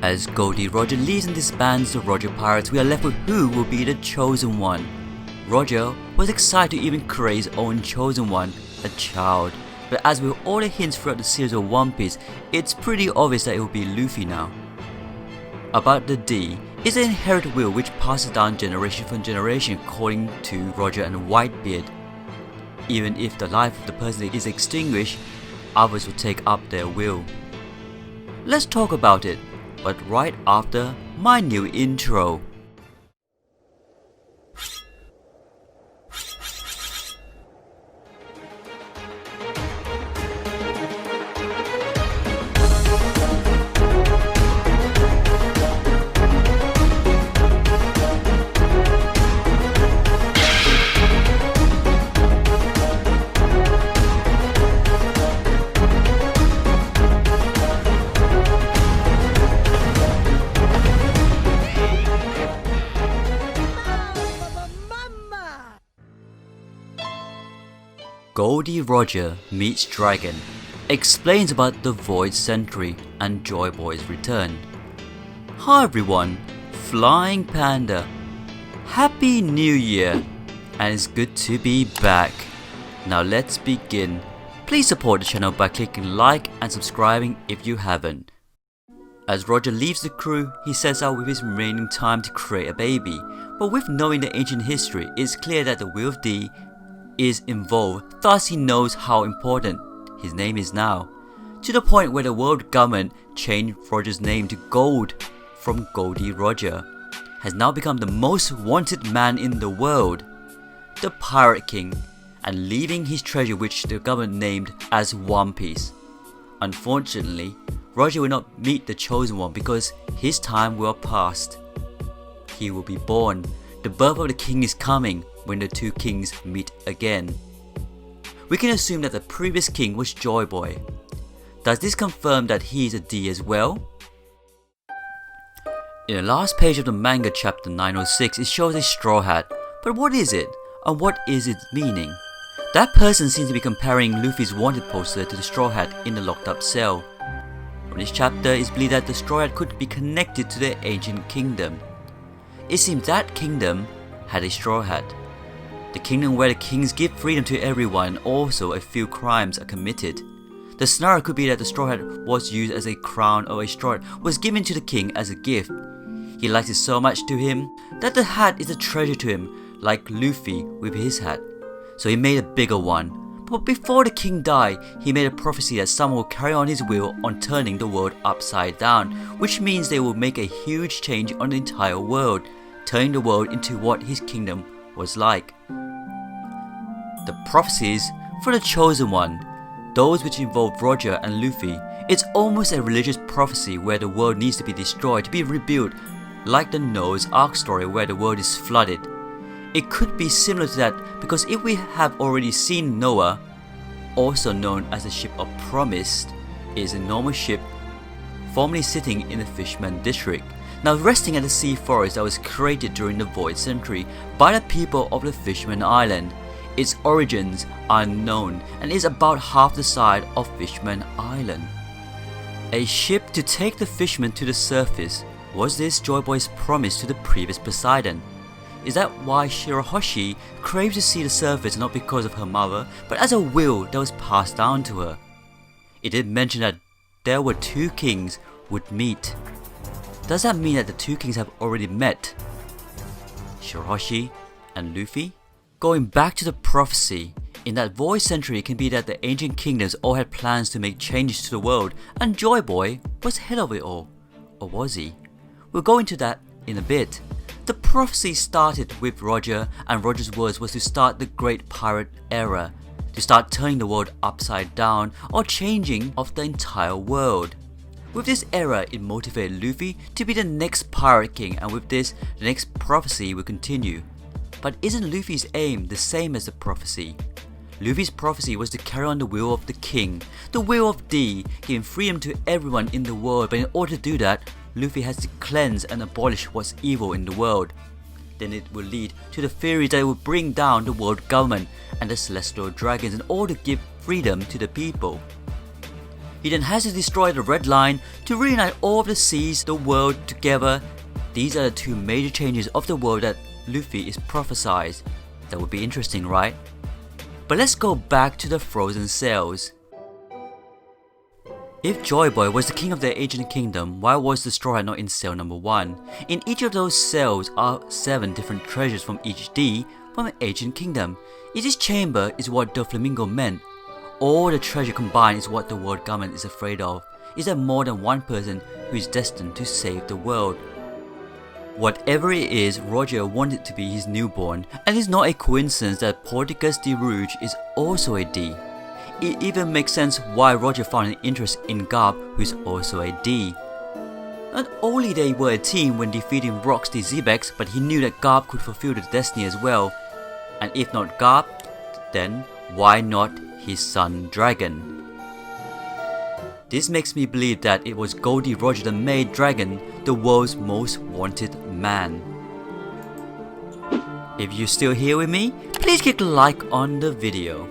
As Goldie Roger leaves and disbands the Roger Pirates, we are left with who will be the Chosen One. Roger was excited to even create his own Chosen One, a child, but as with all the hints throughout the series of One Piece, it's pretty obvious that it will be Luffy now. About the D, is an inherited will which passes down generation from generation according to Roger and Whitebeard. Even if the life of the person is extinguished, others will take up their will. Let's talk about it, but right after my new intro. Goldie Roger meets Dragon, explains about the Void Century and Joy Boy's return. Hi everyone, Flying Panda. Happy New Year, and it's good to be back. Now let's begin. Please support the channel by clicking like and subscribing if you haven't. As Roger leaves the crew, he sets out with his remaining time to create a baby, but with knowing the ancient history, it's clear that the Will of D is involved, thus he knows how important his name is now, to the point where the world government changed Roger's name to Gold from Goldie Roger, has now become the most wanted man in the world, the Pirate King, and leaving his treasure which the government named as One Piece. Unfortunately, Roger will not meet the Chosen One because his time will have passed. He will be born. The birth of the king is coming when the two kings meet again. We can assume that the previous king was Joy Boy. Does this confirm that he is a D as well? In the last page of the manga chapter 906, it shows a straw hat, but what is it and what is its meaning? That person seems to be comparing Luffy's wanted poster to the straw hat in the locked up cell. From this chapter, it's believed that the straw hat could be connected to the ancient kingdom. It seems that kingdom had a straw hat. The kingdom where the kings give freedom to everyone, and also a few crimes are committed. The scenario could be that the straw hat was used as a crown, or a straw hat was given to the king as a gift. He likes it so much to him that the hat is a treasure to him, like Luffy with his hat. So he made a bigger one. But before the king died, he made a prophecy that someone will carry on his will on turning the world upside down, which means they will make a huge change on the entire world, turning the world into what his kingdom was like. The prophecies for the Chosen One, those which involve Roger and Luffy, it's almost a religious prophecy where the world needs to be destroyed to be rebuilt, like the Noah's Ark story where the world is flooded. It could be similar to that because if we have already seen Noah, also known as the Ship of Promise, is a normal ship formerly sitting in the Fishman district, now resting at the sea forest that was created during the Void Century by the people of the Fishman Island. Its origins are unknown and is about half the size of Fishman Island. A ship to take the fishmen to the surface. Was this Joy Boy's promise to the previous Poseidon? Is that why Shirahoshi craved to see the surface not because of her mother, but as a will that was passed down to her? It did mention that there were two kings would meet. Does that mean that the two kings have already met? Shirahoshi and Luffy? Going back to the prophecy, in that Void Century it can be that the ancient kingdoms all had plans to make changes to the world and Joy Boy was head of it all. Or was he? We'll go into that in a bit. The prophecy started with Roger, and Roger's words was to start the Great Pirate Era, to start turning the world upside down or changing of the entire world. With this era, it motivated Luffy to be the next Pirate King, and with this, the next prophecy will continue. But isn't Luffy's aim the same as the prophecy? Luffy's prophecy was to carry on the will of the king, the will of D, giving freedom to everyone in the world, but in order to do that, Luffy has to cleanse and abolish what's evil in the world. Then it will lead to the theory that it will bring down the world government and the celestial dragons in order to give freedom to the people. He then has to destroy the Red Line to reunite all of the seas, the world together. These are the two major changes of the world that Luffy is prophesied. That would be interesting, right? But let's go back to the frozen cells. If Joy Boy was the king of the ancient kingdom, why was the Straw Hat not in cell number 1? In each of those cells are 7 different treasures from each D from the ancient kingdom. If this chamber is what the Flamingo meant, all the treasure combined is what the world government is afraid of. Is there more than one person who is destined to save the world? Whatever it is, Roger wanted to be his newborn, and it's not a coincidence that Porticus de Rouge is also a D. It even makes sense why Roger found an interest in Garp, who is also a D. Not only they were a team when defeating Rox the Zebex, but he knew that Garp could fulfill the destiny as well. And if not Garp, then why not his son Dragon? This makes me believe that it was Goldie Roger that made Dragon the world's most wanted man. If you're still here with me, please click like on the video.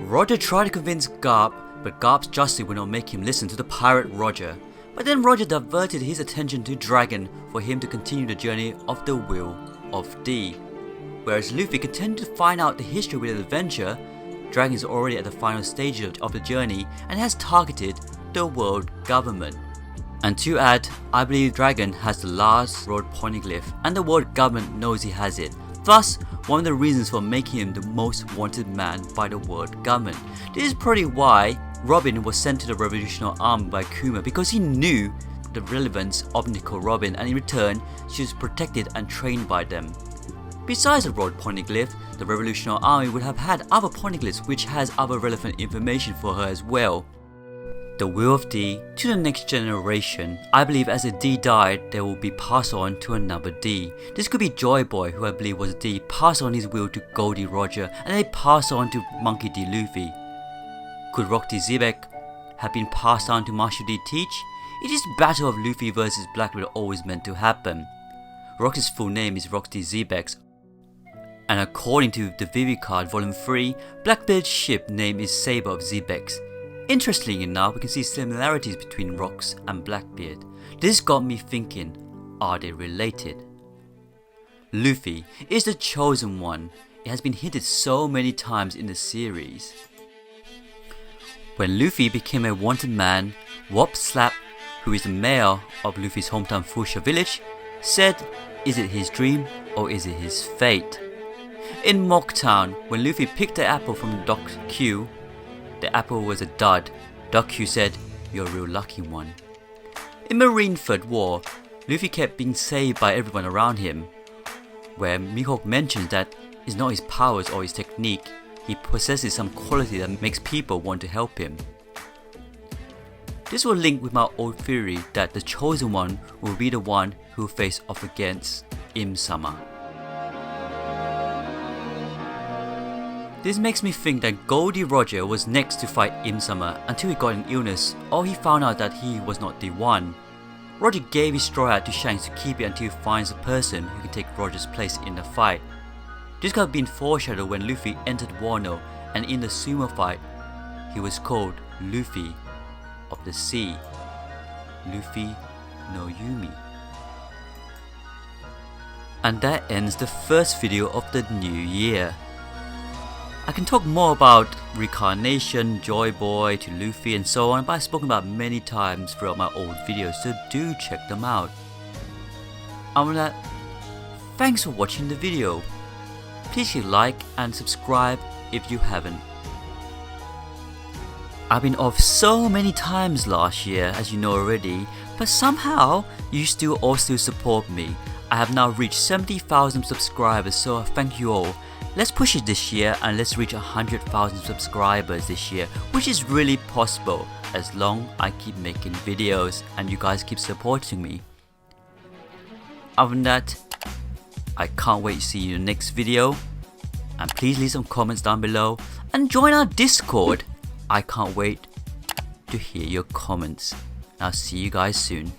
Roger tried to convince Garp, but Garp's justice would not make him listen to the pirate Roger. But then Roger diverted his attention to Dragon for him to continue the journey of the Will of D. Whereas Luffy continued to find out the history with the adventure, Dragon is already at the final stage of the journey and has targeted the world government. And to add, I believe Dragon has the last road poneglyph and the world government knows he has it. Thus, one of the reasons for making him the most wanted man by the world government. This is probably why Robin was sent to the Revolutionary Army by Kuma, because he knew the relevance of Nicole Robin, and in return, she was protected and trained by them. Besides the road poneglyph, the Revolutionary Army would have had other poneglyphs which has other relevant information for her as well. The Will of D to the next generation. I believe as a D died, they will be passed on to another D. This could be Joy Boy, who I believe was a D, passed on his will to Goldie Roger, and they passed on to Monkey D. Luffy. Could Rock D. Zebek have been passed on to Marshall D. Teach? It is the battle of Luffy versus Blackbeard always meant to happen. Rox's full name is Rox D. Zebex, and according to the Vivi card volume 3, Blackbeard's ship name is Saber of Zebex. Interestingly enough, we can see similarities between Rox and Blackbeard. This got me thinking, are they related? Luffy is the chosen one. It has been hinted so many times in the series. When Luffy became a wanted man, Wop Slap, who is the mayor of Luffy's hometown Fusha village, said, is it his dream or is it his fate? In Mocktown, when Luffy picked the apple from Doc Q, the apple was a dud. Doc Q said, you're a real lucky one. In Marineford War, Luffy kept being saved by everyone around him, where Mihawk mentions that it's not his powers or his technique, he possesses some quality that makes people want to help him. This will link with my old theory that the chosen one will be the one who face off against Im-sama. This makes me think that Goldie Roger was next to fight Im-sama until he got an illness or he found out that he was not the one. Roger gave his straw hat to Shanks to keep it until he finds a person who can take Roger's place in the fight. This could have been foreshadowed when Luffy entered Wano, and in the sumo fight, he was called Luffy of the Sea. Luffy no Yumi. And that ends the first video of the new year. I can talk more about Reincarnation, Joy Boy to Luffy and so on, but I've spoken about many times throughout my old videos, so do check them out. Other than that, thanks for watching the video. Please hit like and subscribe if you haven't. I've been off so many times last year, as you know already, but somehow you all still support me. I have now reached 70,000 subscribers, so thank you all. Let's push it this year and let's reach 100,000 subscribers this year, which is really possible as long as I keep making videos and you guys keep supporting me. Other than that, I can't wait to see you in the next video, and please leave some comments down below and join our Discord. I can't wait to hear your comments. I'll see you guys soon.